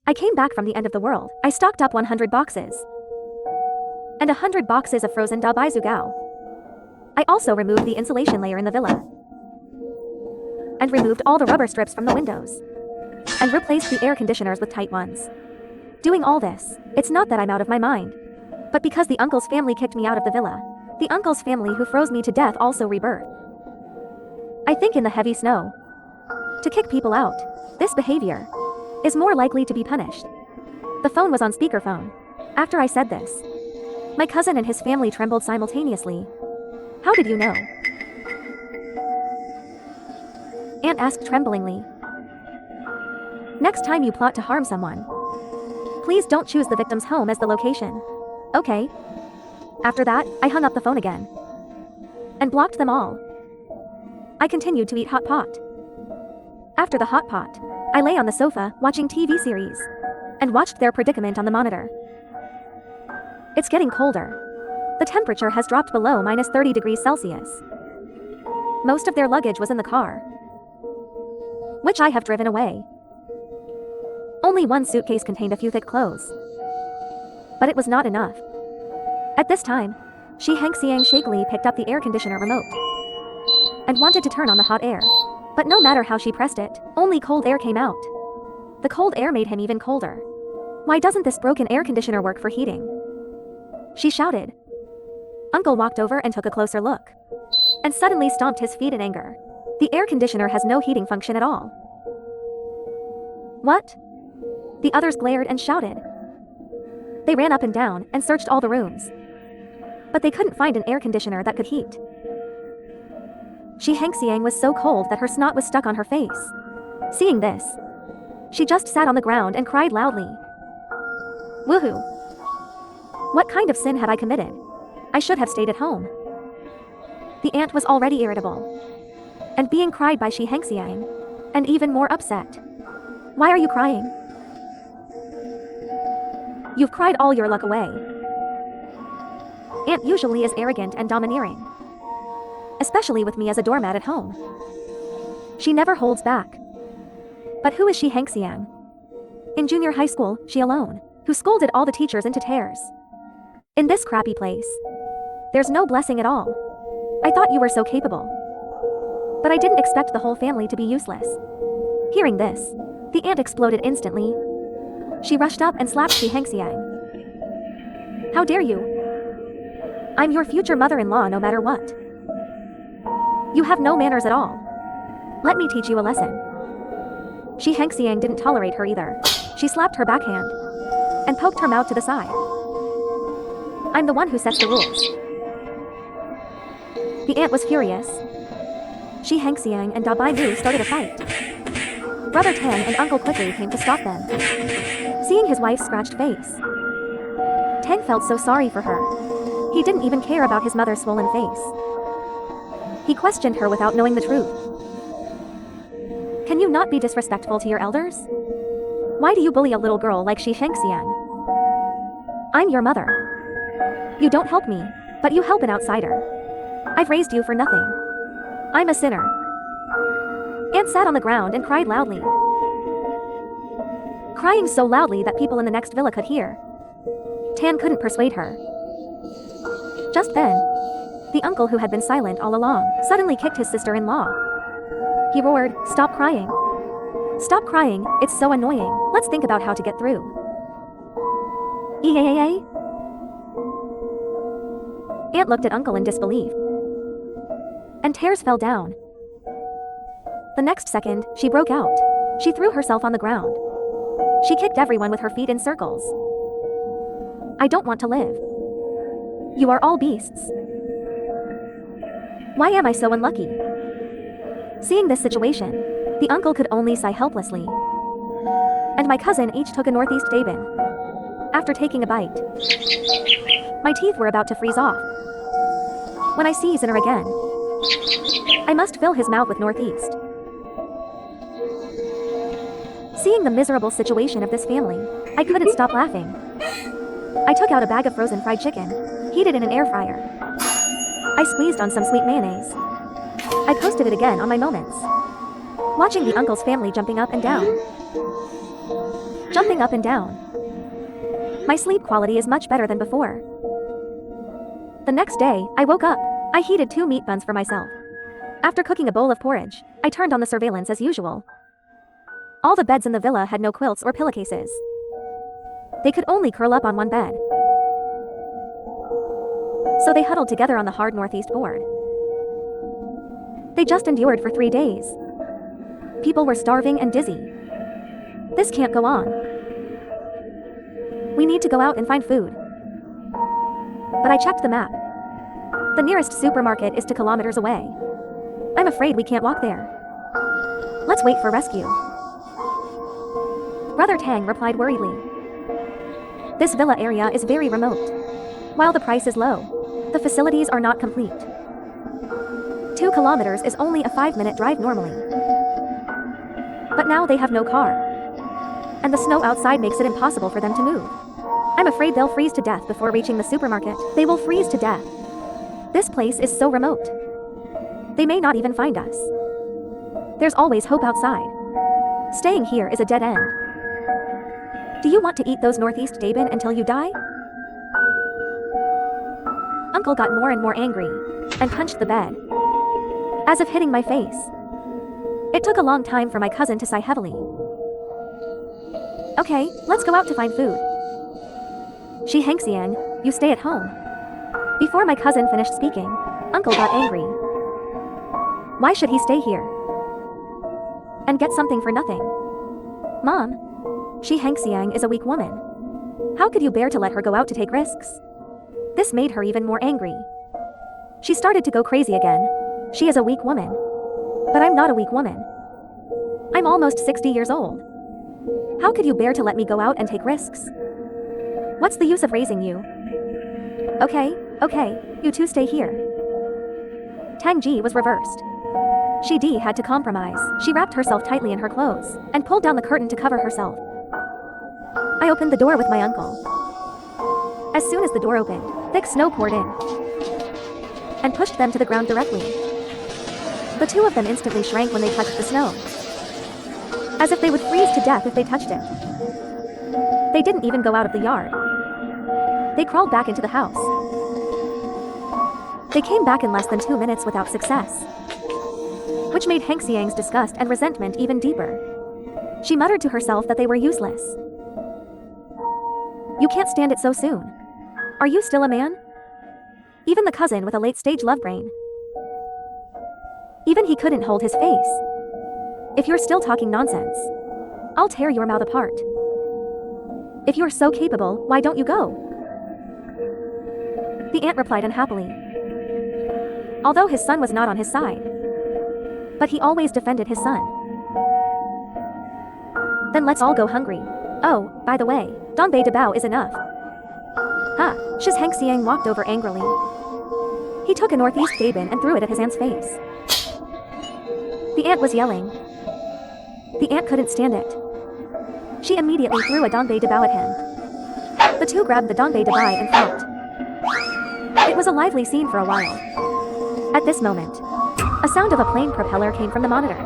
I came back from the end of the world. I stocked up 100 boxes. And 100 boxes of frozen dabaizugao. I also removed the insulation layer in the villa. And removed all the rubber strips from the windows. And replaced the air conditioners with tight ones. Doing all this, it's not that I'm out of my mind. But because the uncle's family kicked me out of the villa. The uncle's family who froze me to death also rebirthed. I think in the heavy snow. To kick people out, this behavior is more likely to be punished. The phone was on speakerphone. After I said this, my cousin and his family trembled simultaneously. How did you know? Aunt asked tremblingly. Next time you plot to harm someone, please don't choose the victim's home as the location. Okay. After that, I hung up the phone again. And blocked them all. I continued to eat hot pot. After the hot pot, I lay on the sofa, watching TV series. And watched their predicament on the monitor. It's getting colder. The temperature has dropped below minus 30 degrees Celsius. Most of their luggage was in the car, which I have driven away. Only one suitcase contained a few thick clothes. But it was not enough. At this time, Shi Hengxiang shakily picked up the air conditioner remote and wanted to turn on the hot air. But no matter how she pressed it, only cold air came out. The cold air made him even colder. Why doesn't this broken air conditioner work for heating? She shouted. Uncle walked over and took a closer look. And suddenly stomped his feet in anger. The air conditioner has no heating function at all. What? The others glared and shouted. They ran up and down and searched all the rooms. But they couldn't find an air conditioner that could heat. Shi Hengxiang was so cold that her snot was stuck on her face. Seeing this, she just sat on the ground and cried loudly. Woohoo! What kind of sin had I committed? I should have stayed at home. The aunt was already irritable. And being cried by Shi Hengxiang. And even more upset. Why are you crying? You've cried all your luck away. Aunt usually is arrogant and domineering. Especially with me as a doormat at home. She never holds back. But who is Shi Hengxiang? In junior high school, she alone, who scolded all the teachers into tears. In this crappy place, there's no blessing at all. I thought you were so capable. But I didn't expect the whole family to be useless. Hearing this, the aunt exploded instantly. She rushed up and slapped Shi Hengxiang. How dare you? I'm your future mother-in-law no matter what. You have no manners at all. Let me teach you a lesson. Shi Hengxiang didn't tolerate her either. She slapped her backhand and poked her mouth to the side. I'm the one who sets the rules. The aunt was furious. Shi Hengxiang and Da Baidu started a fight. Brother Tan and Uncle quickly came to stop them. Seeing his wife's scratched face, Tang felt so sorry for her. He didn't even care about his mother's swollen face. He questioned her without knowing the truth. Can you not be disrespectful to your elders? Why do you bully a little girl like Shi Hengxiang? I'm your mother. You don't help me, but you help an outsider. I've raised you for nothing. I'm a sinner. Aunt sat on the ground and cried loudly. Crying so loudly that people in the next villa could hear. Tan couldn't persuade her. Just then, the uncle who had been silent all along suddenly kicked his sister-in-law. He roared, "Stop crying. Stop crying, it's so annoying. Let's think about how to get through." Eeeeee? Aunt looked at Uncle in disbelief. And tears fell down. The next second, she broke out. She threw herself on the ground. She kicked everyone with her feet in circles. I don't want to live. You are all beasts. Why am I so unlucky? Seeing this situation, the uncle could only sigh helplessly. And my cousin each took a northeast Dabin. After taking a bite, my teeth were about to freeze off. When I see Zinner again, I must fill his mouth with northeast. Seeing the miserable situation of this family, I couldn't stop laughing. I took out a bag of frozen fried chicken, heated in an air fryer. I squeezed on some sweet mayonnaise. I posted it again on my moments. Watching the uncle's family jumping up and down. jumping up and down. My sleep quality is much better than before. The next day, I woke up. I heated 2 meat buns for myself. After cooking a bowl of porridge, I turned on the surveillance as usual. All the beds in the villa had no quilts or pillowcases. They could only curl up on one bed. So they huddled together on the hard northeast board. They just endured for 3 days. People were starving and dizzy. This can't go on. We need to go out and find food. But I checked the map. The nearest supermarket is 2 kilometers away. I'm afraid we can't walk there. Let's wait for rescue. Brother Tang replied worriedly. This villa area is very remote. While the price is low, the facilities are not complete. 2 kilometers is only a 5-minute drive normally. But now they have no car. And the snow outside makes it impossible for them to move. I'm afraid they'll freeze to death before reaching the supermarket. They will freeze to death. This place is so remote. They may not even find us. There's always hope outside. Staying here is a dead end. Do you want to eat those Northeast Dabin until you die? Uncle got more and more angry and punched the bed, as if hitting my face. It took a long time for my cousin to sigh heavily. Okay, let's go out to find food. Shi Hengxiang, you stay at home. Before my cousin finished speaking, Uncle got angry. Why should he stay here and get something for nothing? Mom, Shi Hengxiang is a weak woman. How could you bear to let her go out to take risks? This made her even more angry. She started to go crazy again. She is a weak woman. But I'm not a weak woman. I'm almost 60 years old. How could you bear to let me go out and take risks? What's the use of raising you? Okay, you two stay here. Tang Ji was reversed. Shi Di had to compromise. She wrapped herself tightly in her clothes and pulled down the curtain to cover herself. I opened the door with my uncle. As soon as the door opened, thick snow poured in and pushed them to the ground directly. The 2 of them instantly shrank when they touched the snow, as if they would freeze to death if they touched it. They didn't even go out of the yard. They crawled back into the house. They came back in less than 2 minutes without success, which made Hengxiang's disgust and resentment even deeper. She muttered to herself that they were useless. You can't stand it so soon. Are you still a man? Even the cousin with a late-stage love brain. Even he couldn't hold his face. If you're still talking nonsense, I'll tear your mouth apart. If you're so capable, why don't you go? The aunt replied unhappily. Although his son was not on his side, but he always defended his son. Then let's all go hungry. Oh, by the way, Dongbei Dabao is enough. Shi Hengxiang walked over angrily. He took a Northeast Dabin and threw it at his aunt's face. The aunt was yelling. The aunt couldn't stand it. She immediately threw a Dongbei Dabao at him. The 2 grabbed the Dongbei Dabai and fought. It was a lively scene for a while. At this moment, a sound of a plane propeller came from the monitor.